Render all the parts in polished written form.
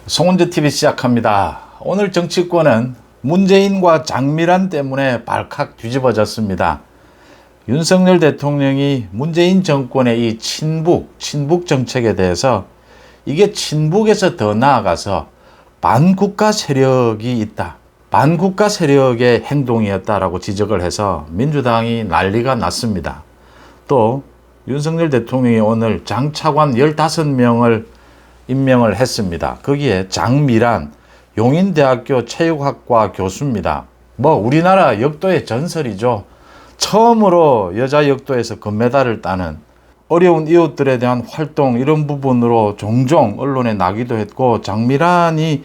송은주TV 시작합니다. 오늘 정치권은 문재인과 장미란 때문에 발칵 뒤집어졌습니다. 윤석열 대통령이 문재인 정권의 이 친북 정책에 대해서 이게 친북에서 더 나아가서 반국가 세력이 있다. 반국가 세력의 행동이었다라고 지적을 해서 민주당이 난리가 났습니다. 또 윤석열 대통령이 오늘 장차관 15명을 임명을 했습니다. 거기에 장미란 용인대학교 체육학과 교수입니다. 우리나라 역도의 전설이죠. 처음으로 여자 역도에서 금메달을 따는 어려운 이웃들에 대한 활동, 이런 부분으로 종종 언론에 나기도 했고, 장미란을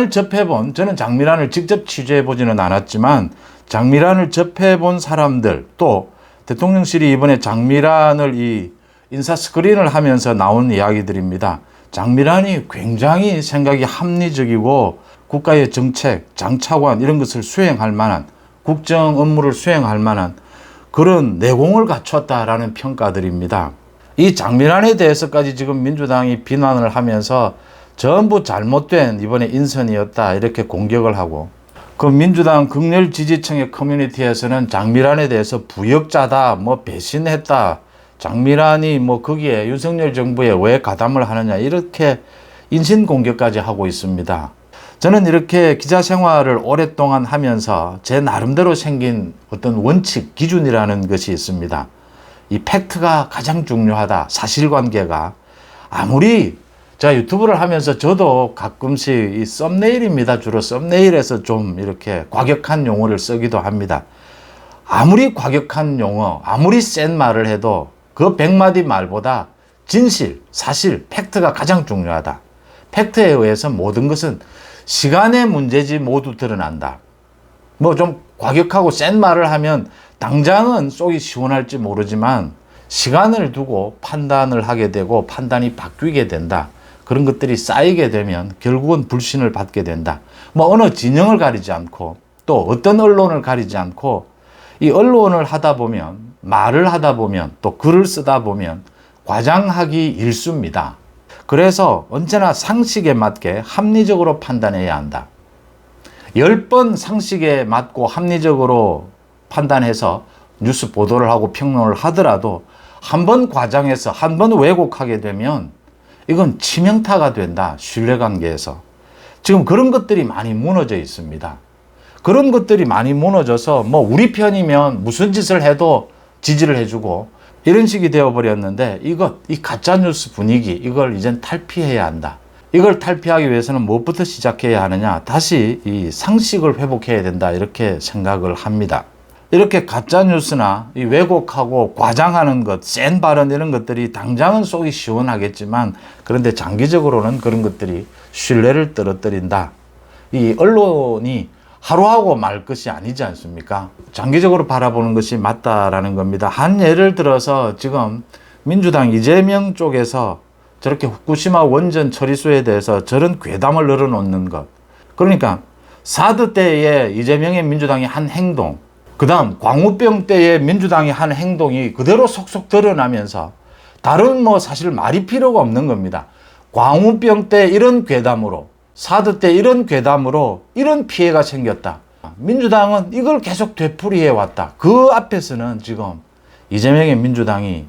접해본, 저는 장미란을 직접 취재해보지는 않았지만 장미란을 접해본 사람들, 또 대통령실이 이번에 장미란을 이 인사 스크린을 하면서 나온 이야기들입니다. 장미란이 굉장히 생각이 합리적이고 국가의 정책, 장차관 이런 것을 수행할 만한, 국정 업무를 수행할 만한 그런 내공을 갖췄다라는 평가들입니다. 이 장미란에 대해서까지 지금 민주당이 비난을 하면서 전부 잘못된 이번에 인선이었다 이렇게 공격을 하고, 그 민주당 극렬 지지층의 커뮤니티에서는 장미란에 대해서 부역자다, 배신했다, 장미란이 거기에 윤석열 정부에 왜 가담을 하느냐 이렇게 인신공격까지 하고 있습니다. 저는 이렇게 기자 생활을 오랫동안 하면서 제 나름대로 생긴 어떤 원칙, 기준이라는 것이 있습니다. 이 팩트가 가장 중요하다. 사실관계가. 아무리 제가 유튜브를 하면서 저도 가끔씩 이 썸네일입니다. 주로 썸네일에서 좀 이렇게 과격한 용어를 쓰기도 합니다. 아무리 과격한 용어, 아무리 센 말을 해도 그 100마디 말보다 진실, 사실, 팩트가 가장 중요하다. 팩트에 의해서 모든 것은 시간의 문제지 모두 드러난다. 좀 과격하고 센 말을 하면 당장은 속이 시원할지 모르지만 시간을 두고 판단을 하게 되고 판단이 바뀌게 된다. 그런 것들이 쌓이게 되면 결국은 불신을 받게 된다. 어느 진영을 가리지 않고 또 어떤 언론을 가리지 않고 이 언론을 하다 보면, 말을 하다 보면, 또 글을 쓰다 보면 과장하기 일쑤입니다. 그래서 언제나 상식에 맞게 합리적으로 판단해야 한다. 10번 상식에 맞고 합리적으로 판단해서 뉴스 보도를 하고 평론을 하더라도 한 번 과장해서 한 번 왜곡하게 되면 이건 치명타가 된다. 신뢰관계에서. 지금 그런 것들이 많이 무너져 있습니다. 그런 것들이 많이 무너져서 우리 편이면 무슨 짓을 해도 지지를 해주고 이런 식이 되어버렸는데, 이 가짜뉴스 분위기, 이걸 이젠 탈피해야 한다. 이걸 탈피하기 위해서는 무엇부터 시작해야 하느냐, 다시 이 상식을 회복해야 된다 이렇게 생각을 합니다. 이렇게 가짜뉴스나 이 왜곡하고 과장하는 것, 센 발언 이런 것들이 당장은 속이 시원하겠지만, 그런데 장기적으로는 그런 것들이 신뢰를 떨어뜨린다. 이 언론이 하루하고 말 것이 아니지 않습니까? 장기적으로 바라보는 것이 맞다라는 겁니다. 한 예를 들어서 지금 민주당 이재명 쪽에서 저렇게 후쿠시마 원전 처리수에 대해서 저런 괴담을 늘어놓는 것. 그러니까 사드 때에 이재명의 민주당이 한 행동, 그 다음 광우병 때에 민주당이 한 행동이 그대로 속속 드러나면서 다른 사실 말이 필요가 없는 겁니다. 광우병 때 이런 괴담으로, 사드 때 이런 괴담으로 이런 피해가 생겼다. 민주당은 이걸 계속 되풀이해 왔다. 그 앞에서는 지금 이재명의 민주당이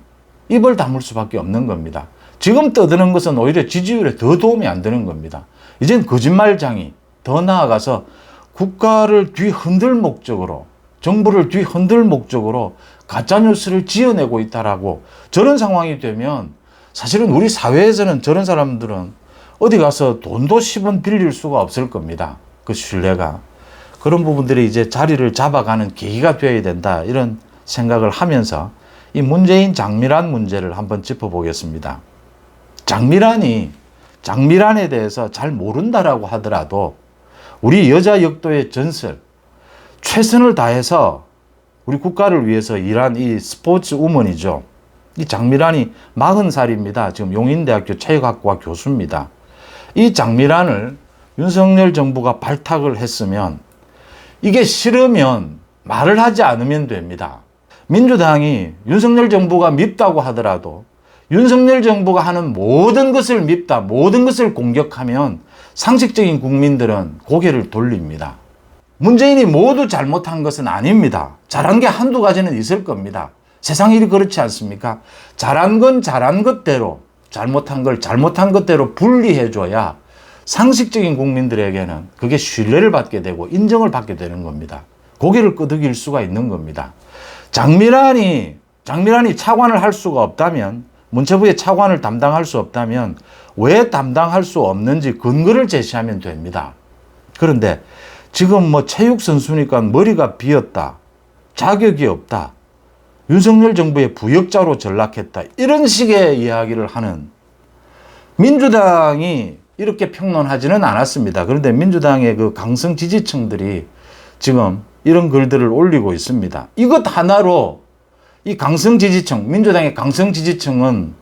입을 다물 수밖에 없는 겁니다. 지금 떠드는 것은 오히려 지지율에 더 도움이 안 되는 겁니다. 이젠 거짓말장이, 더 나아가서 국가를 뒤흔들 목적으로, 정부를 뒤흔들 목적으로 가짜뉴스를 지어내고 있다라고, 저런 상황이 되면 사실은 우리 사회에서는 저런 사람들은 어디 가서 돈도 10원 빌릴 수가 없을 겁니다. 그 신뢰가. 그런 부분들이 이제 자리를 잡아가는 계기가 되어야 된다. 이런 생각을 하면서 이 문재인 장미란 문제를 한번 짚어보겠습니다. 장미란에 대해서 잘 모른다라고 하더라도 우리 여자 역도의 전설, 최선을 다해서 우리 국가를 위해서 일한 이 스포츠 우먼이죠. 이 장미란이 40살입니다. 지금 용인대학교 체육학과 교수입니다. 이 장미란을 윤석열 정부가 발탁을 했으면, 이게 싫으면 말을 하지 않으면 됩니다. 민주당이 윤석열 정부가 밉다고 하더라도 윤석열 정부가 하는 모든 것을 밉다, 모든 것을 공격하면 상식적인 국민들은 고개를 돌립니다. 문재인이 모두 잘못한 것은 아닙니다. 잘한 게 한두 가지는 있을 겁니다. 세상 일이 그렇지 않습니까? 잘한 건 잘한 것대로, 잘못한 걸 잘못한 것대로 분리해줘야 상식적인 국민들에게는 그게 신뢰를 받게 되고 인정을 받게 되는 겁니다. 고개를 끄덕일 수가 있는 겁니다. 장미란이 차관을 할 수가 없다면, 문체부의 차관을 담당할 수 없다면 왜 담당할 수 없는지 근거를 제시하면 됩니다. 그런데 지금 뭐 체육선수니까 머리가 비었다, 자격이 없다, 윤석열 정부의 부역자로 전락했다, 이런 식의 이야기를 하는, 민주당이 이렇게 평론하지는 않았습니다. 그런데 민주당의 그 강성 지지층들이 지금 이런 글들을 올리고 있습니다. 이것 하나로 이 강성 지지층, 민주당의 강성 지지층은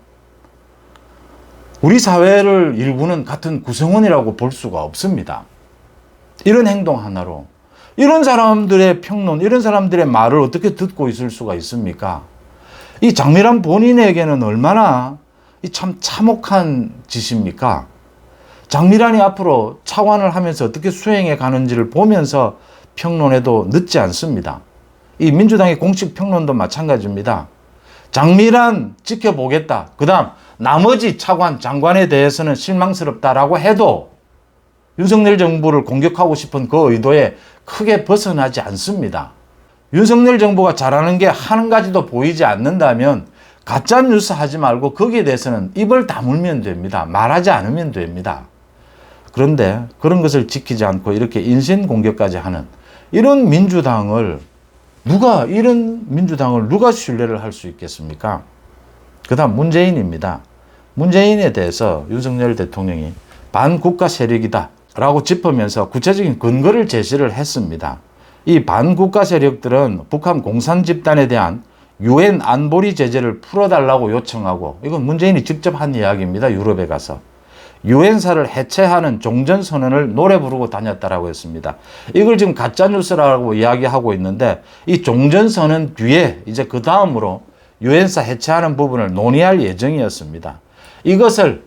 우리 사회를 일구는 같은 구성원이라고 볼 수가 없습니다. 이런 행동 하나로. 이런 사람들의 평론, 이런 사람들의 말을 어떻게 듣고 있을 수가 있습니까? 이 장미란 본인에게는 얼마나 참 참혹한 짓입니까? 장미란이 앞으로 차관을 하면서 어떻게 수행해 가는지를 보면서 평론해도 늦지 않습니다. 이 민주당의 공식 평론도 마찬가지입니다. 장미란 지켜보겠다. 그 다음 나머지 차관, 장관에 대해서는 실망스럽다라고 해도 윤석열 정부를 공격하고 싶은 그 의도에 크게 벗어나지 않습니다. 윤석열 정부가 잘하는 게 한 가지도 보이지 않는다면 가짜 뉴스 하지 말고 거기에 대해서는 입을 다물면 됩니다. 말하지 않으면 됩니다. 그런데 그런 것을 지키지 않고 이렇게 인신공격까지 하는 이런 민주당을 누가 신뢰를 할 수 있겠습니까? 그 다음 문재인입니다. 문재인에 대해서 윤석열 대통령이 반국가 세력이다 라고 짚으면서 구체적인 근거를 제시를 했습니다. 이 반국가 세력들은 북한 공산 집단에 대한 유엔 안보리 제재를 풀어달라고 요청하고, 이건 문재인이 직접 한 이야기입니다. 유럽에 가서 유엔사를 해체하는 종전선언을 노래 부르고 다녔다라고 했습니다. 이걸 지금 가짜뉴스라고 이야기하고 있는데, 이 종전선언 뒤에 이제 그 다음으로 유엔사 해체하는 부분을 논의할 예정이었습니다. 이것을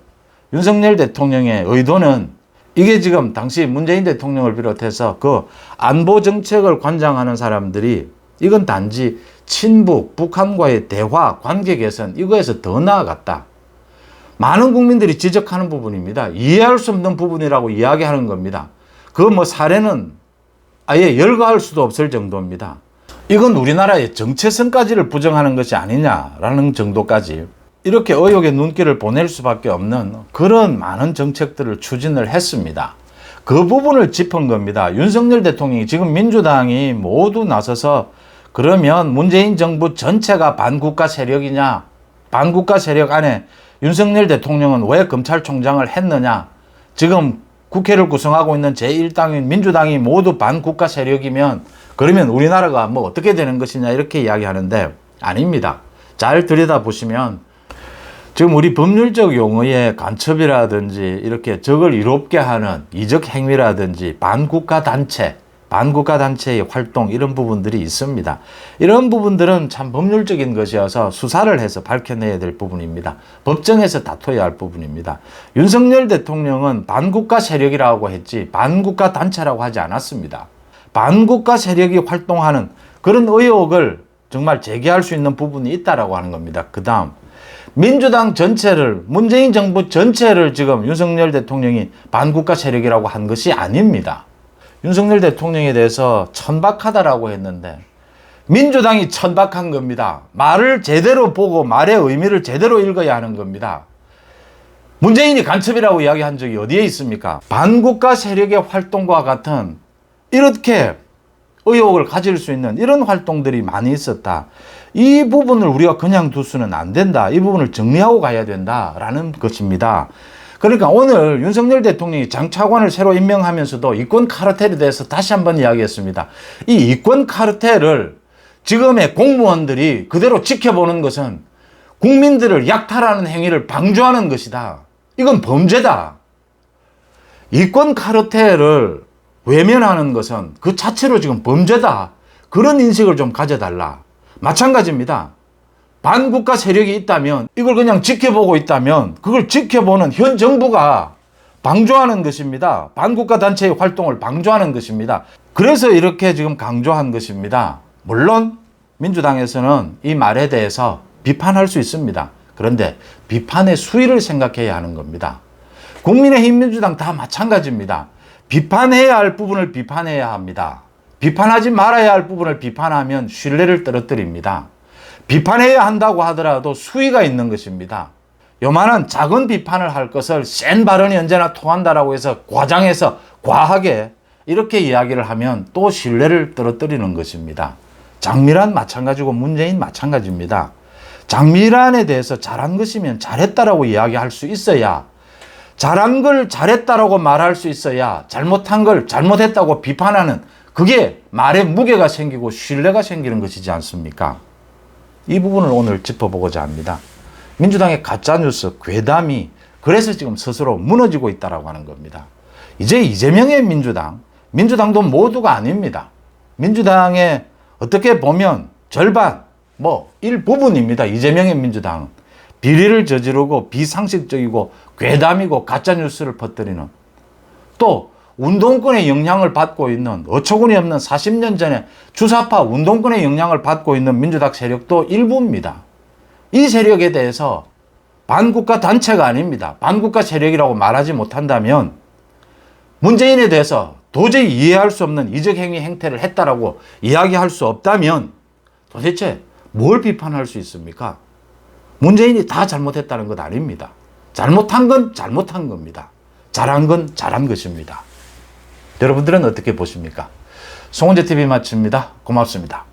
윤석열 대통령의 의도는, 이게 지금 당시 문재인 대통령을 비롯해서 그 안보 정책을 관장하는 사람들이 이건 단지 친북, 북한과의 대화, 관계 개선, 이거에서 더 나아갔다. 많은 국민들이 지적하는 부분입니다. 이해할 수 없는 부분이라고 이야기하는 겁니다. 그 뭐 사례는 아예 열거할 수도 없을 정도입니다. 이건 우리나라의 정체성까지를 부정하는 것이 아니냐라는 정도까지 이렇게 의혹의 눈길을 보낼 수밖에 없는 그런 많은 정책들을 추진을 했습니다. 그 부분을 짚은 겁니다. 윤석열 대통령이 지금 민주당이 모두 나서서 그러면 문재인 정부 전체가 반국가 세력이냐, 반국가 세력 안에 윤석열 대통령은 왜 검찰총장을 했느냐, 지금 국회를 구성하고 있는 제1당인 민주당이 모두 반국가 세력이면 그러면 우리나라가 뭐 어떻게 되는 것이냐, 이렇게 이야기하는데 아닙니다. 잘 들여다보시면 지금 우리 법률적 용어의 간첩이라든지 이렇게 적을 이롭게 하는 이적 행위라든지 반국가 단체의 활동, 이런 부분들이 있습니다. 이런 부분들은 참 법률적인 것이어서 수사를 해서 밝혀내야 될 부분입니다. 법정에서 다퉈야 할 부분입니다. 윤석열 대통령은 반국가 세력이라고 했지 반국가 단체라고 하지 않았습니다. 반국가 세력이 활동하는 그런 의혹을 정말 제기할 수 있는 부분이 있다라고 하는 겁니다. 그 다음 민주당 전체를, 문재인 정부 전체를 지금 윤석열 대통령이 반국가 세력이라고 한 것이 아닙니다. 윤석열 대통령에 대해서 천박하다라고 했는데 민주당이 천박한 겁니다. 말을 제대로 보고 말의 의미를 제대로 읽어야 하는 겁니다. 문재인이 간첩이라고 이야기한 적이 어디에 있습니까? 반국가 세력의 활동과 같은 이렇게 의혹을 가질 수 있는 이런 활동들이 많이 있었다. 이 부분을 우리가 그냥 두서는 안 된다. 이 부분을 정리하고 가야 된다라는 것입니다. 그러니까 오늘 윤석열 대통령이 장차관을 새로 임명하면서도 이권 카르텔에 대해서 다시 한번 이야기했습니다. 이 이권 카르텔을 지금의 공무원들이 그대로 지켜보는 것은 국민들을 약탈하는 행위를 방조하는 것이다. 이건 범죄다. 이권 카르텔을 외면하는 것은 그 자체로 지금 범죄다. 그런 인식을 좀 가져달라. 마찬가지입니다. 반국가 세력이 있다면, 이걸 그냥 지켜보고 있다면 그걸 지켜보는 현 정부가 방조하는 것입니다. 반국가 단체의 활동을 방조하는 것입니다. 그래서 이렇게 지금 강조한 것입니다. 물론 민주당에서는 이 말에 대해서 비판할 수 있습니다. 그런데 비판의 수위를 생각해야 하는 겁니다. 국민의힘, 민주당 다 마찬가지입니다. 비판해야 할 부분을 비판해야 합니다. 비판하지 말아야 할 부분을 비판하면 신뢰를 떨어뜨립니다. 비판해야 한다고 하더라도 수위가 있는 것입니다. 요만한 작은 비판을 할 것을 센 발언이 언제나 통한다라고 해서 과장해서 과하게 이렇게 이야기를 하면 또 신뢰를 떨어뜨리는 것입니다. 장미란 마찬가지고 문재인 마찬가지입니다. 장미란에 대해서 잘한 것이면 잘했다라고 이야기할 수 있어야, 잘한 걸 잘했다라고 말할 수 있어야 잘못한 걸 잘못했다고 비판하는, 그게 말에 무게가 생기고 신뢰가 생기는 것이지 않습니까? 이 부분을 오늘 짚어보고자 합니다. 민주당의 가짜뉴스, 괴담이 그래서 지금 스스로 무너지고 있다고 하는 겁니다. 이제 이재명의 민주당도 모두가 아닙니다. 민주당의 어떻게 보면 절반, 일부분입니다. 이재명의 민주당은 비리를 저지르고 비상식적이고 괴담이고 가짜뉴스를 퍼뜨리는, 또 운동권의 영향을 받고 있는, 어처구니 없는 40년 전에 주사파 운동권의 영향을 받고 있는 민주당 세력도 일부입니다. 이 세력에 대해서 반국가 단체가 아닙니다. 반국가 세력이라고 말하지 못한다면 문재인에 대해서 도저히 이해할 수 없는 이적행위 행태를 했다라고 이야기할 수 없다면 도대체 뭘 비판할 수 있습니까? 문재인이 다 잘못했다는 것 아닙니다. 잘못한 건 잘못한 겁니다. 잘한 건 잘한 것입니다. 여러분들은 어떻게 보십니까? 송은재TV 마칩니다. 고맙습니다.